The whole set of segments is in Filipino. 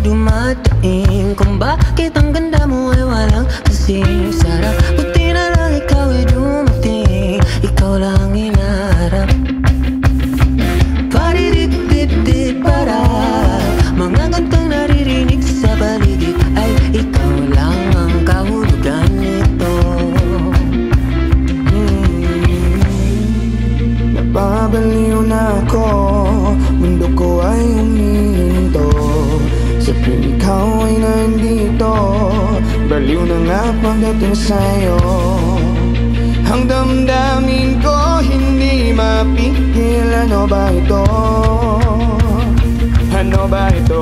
dumadaing kung bakit ang ganda mo ay walang kasing sarap. Buti na lang ikaw ay dumating, ikaw lang hinaharap. Paridip-dip-dip para mga kantang naririnig sa paligid ay ikaw lang ang kahulugan nito. Nababaliw na ako, mundo ko ay humihinto. Sa tuwing ikaw ay nandito, baliw na nga pagdating sa'yo. Ang damdamin ko hindi mapigil. Ano ba ito? Ano ba ito?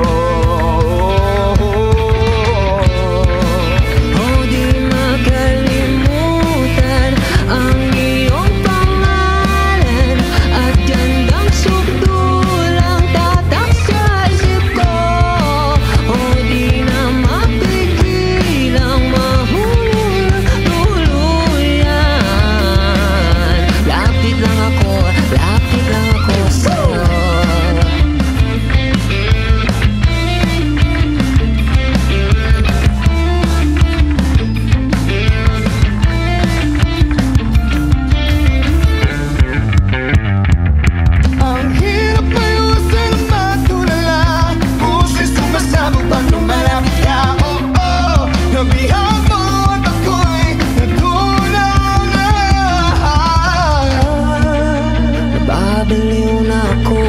Baliw na ako,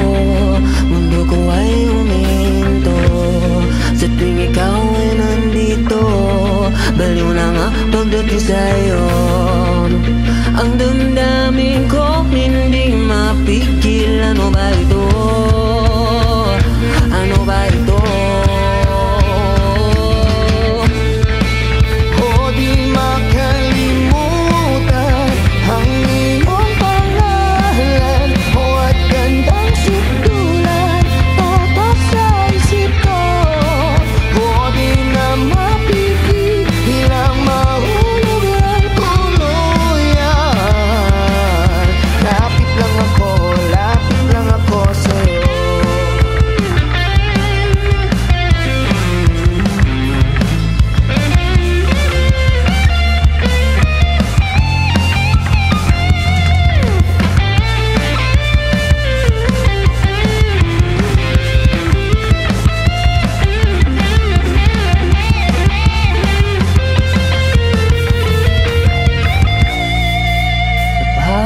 mundo ko ay huminto. Sa tuwing ikaw ay nandito, baliw na nga pagdating sa'yo. Ang damdamin ko hindi mapigil. Ano ba ito? Ano ba ito?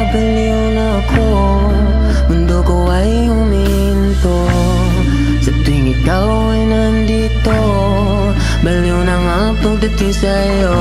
Baliw na ako, mundo ko ay huminto. Sa tuwing ikaw ay nandito, baliw na nga pagdating sa'yo.